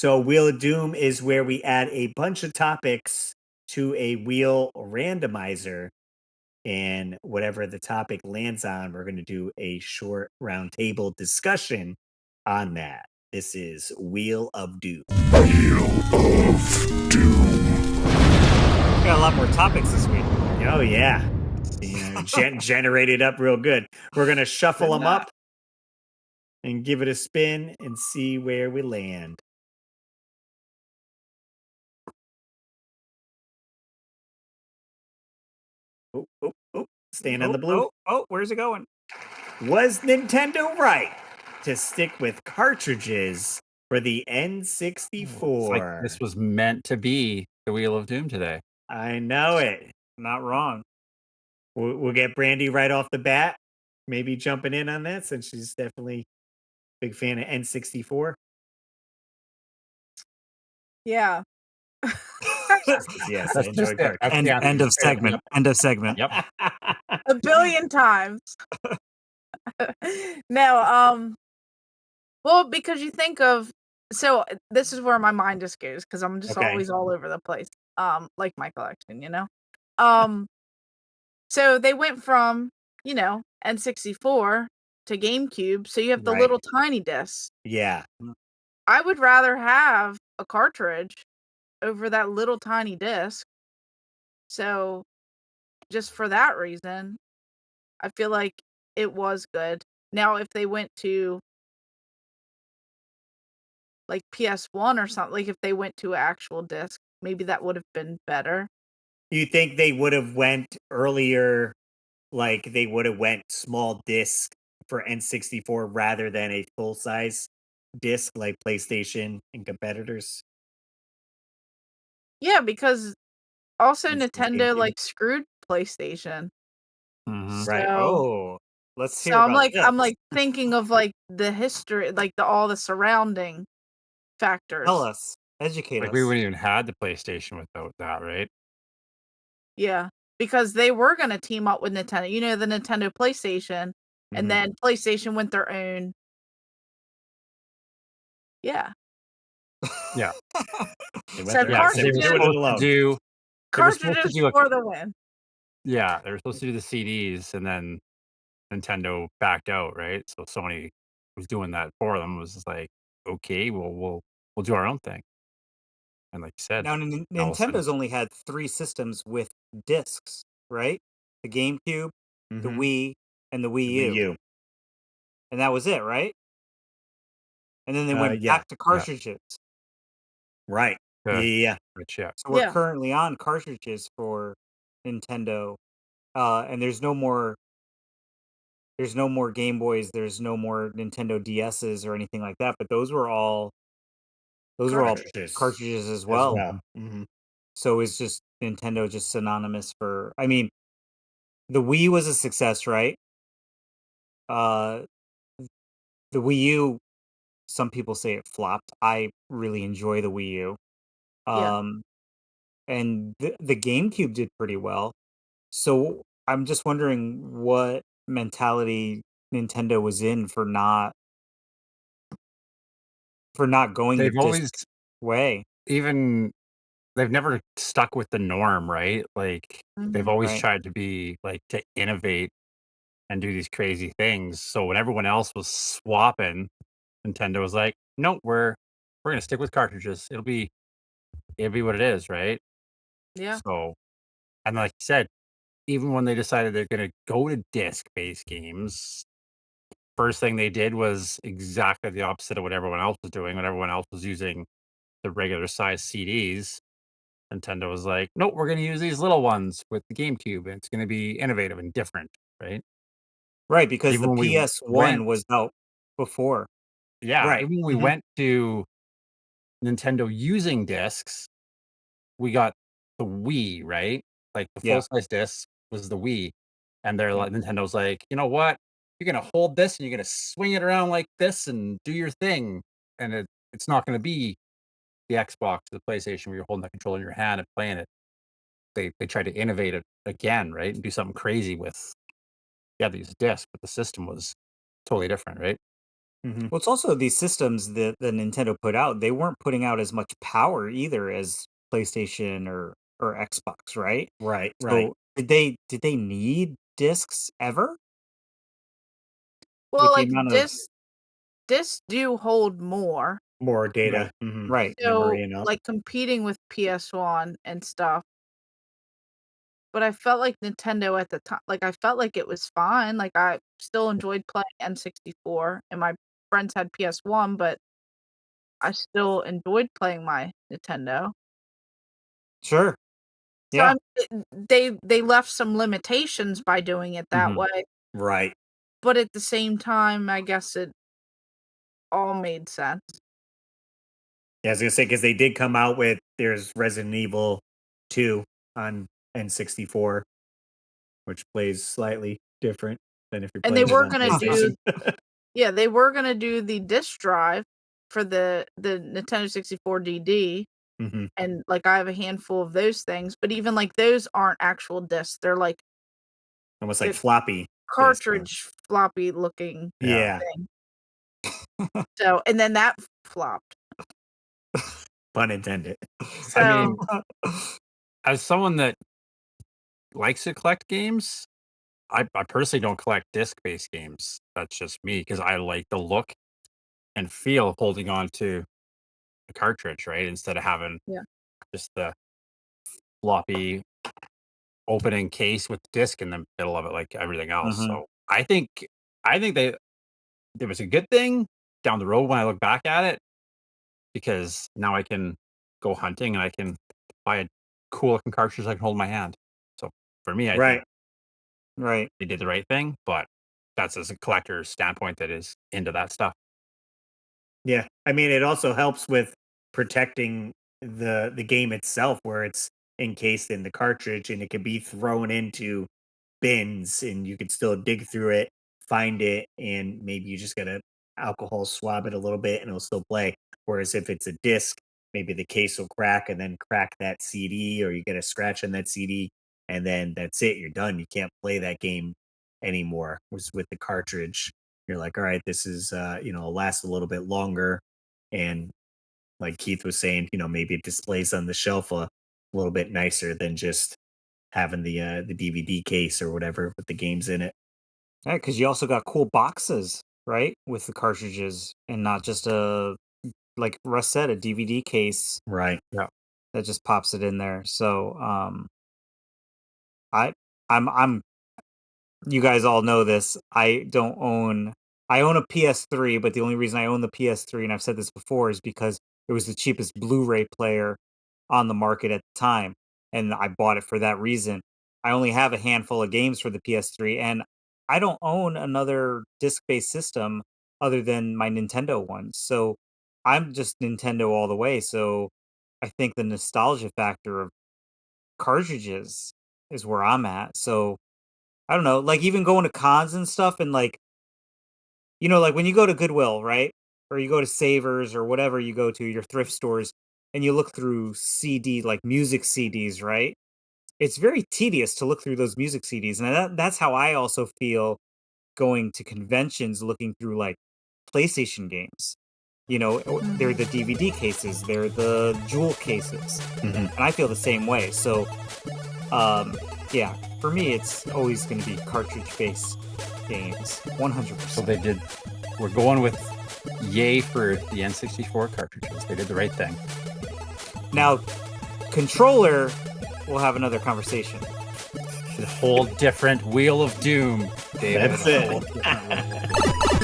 So Wheel of Doom is where we add a bunch of topics to a wheel randomizer. And whatever the topic lands on, we're going to do a short roundtable discussion on that. This is Wheel of Doom. Wheel of Doom. Got a lot more topics this week. Oh, yeah. Generated up real good. We're going to shuffle them up and give it a spin and see where we land. Oh, staying on the blue. Where's it going? Was Nintendo right to stick with cartridges for the N64? It's like this was meant to be the Wheel of Doom today. I know it. Not wrong. We'll get Brandy right off the bat. Maybe jumping in on that since she's definitely a big fan of N64. Yeah. Yes, I That's enjoy just it. cartridges. That's the answer. End of segment. Yep. End of segment. Yep. A billion times. No, well, because you think of this is where my mind just goes because I'm just Okay. always all over the place. Like my collection, So they went from, N64 to GameCube, so you have the Right. little tiny discs. Yeah. I would rather have a cartridge over that little tiny disc. So just for that reason, I feel like it was good. Now, if they went to like PS1 or something, like if they went to an actual disc, maybe that would have been better. You think they would have went earlier, like they would have went small disc for N64 rather than a full size disc like PlayStation and competitors? Yeah, because also It's Nintendo GameCube. like screwed PlayStation. Mhm. Right. Oh, let's hear So I'm about like this. I'm like thinking of like the history, like all the surrounding factors. Tell us. Educate Like us. we wouldn't even had the PlayStation without that, right? Yeah, because they were gonna team up with Nintendo. The Nintendo PlayStation, and Mhm. then PlayStation went their own. Yeah. Yeah. They went So there. Yeah, 'cause they were cartridges, Doing it supposed to alone. do. They were supposed to cartridges do a for the win. Yeah, they were supposed to do the CDs, and then Nintendo backed out, right? So Sony was doing that for them. Was just like, okay, well, we'll do our own thing. And like you said, Now, all of a sudden, Nintendo's only had 3 systems with discs, right? The GameCube, the Mhm. Wii, and the Wii The U. Wii U. And that was it, right? And then they went Yeah. back to cartridges. Right. Yeah. Yeah. which yeah, So we're Yeah. currently on cartridges for Nintendo. And there's no more Game Boys, there's no more Nintendo DSs or anything like that, but those were all cartridges as well. Mhm. So is just Nintendo just synonymous for, I mean, the Wii was a success, right? Uh the Wii U, some people say it flopped. I really enjoy the Wii U. Yeah. And the GameCube did pretty well. So I'm just wondering what mentality Nintendo was in for not going the they've disc always way. even they've never stuck with the norm, right? Like they've Mhm. always Right. tried to be like to innovate and do these crazy things. So when everyone else was swapping, Nintendo was like, "Nope, we're gonna stick with cartridges. It'll be what it is, right?" Yeah. So, and like you said, even when they decided they're gonna go to disc-based games, first thing they did was exactly the opposite of what everyone else was doing. When everyone else was using the regular size CDs, Nintendo was like, "Nope, we're gonna use these little ones with the GameCube, and it's gonna be innovative and different," right? Right, because Even the when we PS1 went was out before. Yeah, Right. even when we Mhm. went to Nintendo using discs, we got the Wii, right? Like, the Yeah. full-size disc was the Wii, and they're Yeah. like Nintendo's like, "You know what? You're gonna hold this, and you're gonna swing it around like this and do your thing, and it's not gonna be the Xbox, the PlayStation, where you're holding the controller in your hand and playing it." They tried to innovate it again, right, and do something crazy with, yeah, these discs, but the system was totally different, right? Mhm. Well, it's also these systems that the Nintendo put out, they weren't putting out as much power either as PlayStation or Xbox, right? Right, right. So did they need discs ever Well, with the like amount of discs do hold more. More right, data, mhm, right. So, memory and all. like, competing with PS1 and stuff, but I felt like Nintendo at the time, like, I felt like it was fine, like, I still enjoyed playing N64, and my friends had PS1, but I still enjoyed playing my Nintendo. Sure. So, Yeah. they left some limitations by doing it that Mhm. way, Right. but at the same time, I guess it all made sense. Yeah, I was gonna say because they did come out with there's Resident Evil 2 on N64, which plays slightly different than if you're And they playing it were on gonna PlayStation. do Yeah, they were gonna do the disk drive for the Nintendo 64 DD, Mhm. and, like, I have a handful of those things, but even, like, those aren't actual discs, they're, like, Almost like the floppy disk. cartridge floppy looking Yeah. Yeah, thing. So and then that flopped. pun intended. I So mean, as someone that likes to collect games, I personally don't collect disc-based games. That's just me because I like the look and feel of holding on to a cartridge, right? Instead of having yeah. just the floppy opening case with the disc in the middle of it like everything else. Mhm. So I think they it was a good thing down the road when I look back at it because now I can go hunting and I can buy a cool looking cartridge I can hold in my hand. So for me, I think Right. Right. they did the right thing, but that's as a collector's standpoint that is into that stuff. Yeah. I mean, it also helps with protecting the game itself where it's encased in the cartridge and it can be thrown into bins and you could still dig through it, find it, and maybe you just gotta alcohol swab it a little bit and it'll still play. Whereas if it's a disc, maybe the case will crack and then crack that CD or you get a scratch on that CD and then that's it, you're done. You can't play that game anymore. Whereas with the cartridge, you're like, all right, this is it'll last a little bit longer. And like Keith was saying, maybe it displays on the shelf a little bit nicer than just having the DVD case or whatever with the games in it. Yeah, because you also got cool boxes, right, with the cartridges, and not just like Russ said, a DVD case Right. Yeah. that just pops it in there. So, I I'm you guys all know this. I own a PS3, but the only reason I own the PS3, and I've said this before, is because it was the cheapest Blu-ray player on the market at the time, and I bought it for that reason. I only have a handful of games for the PS3, and I don't own another disc-based system other than my Nintendo one. So I'm just Nintendo all the way. So I think the nostalgia factor of cartridges is where I'm at. So I don't know, like, even going to cons and stuff and, like, like, when you go to Goodwill, right? Or you go to Savers or whatever you go to, your thrift stores, and you look through like, music CDs, right? It's very tedious to look through those music CDs, and that's how I also feel going to conventions looking through, like, PlayStation games. They're Mhm. the DVD cases, they're the jewel cases, Mhm. and I feel the same way, so um, yeah, for me, it's always going to be cartridge-based games, So 100%. we're going with yay for the N64 cartridges. They did the right thing. Now, controller, we'll have another conversation. The whole different wheel of doom, David. That's a it. whole different wheel of doom.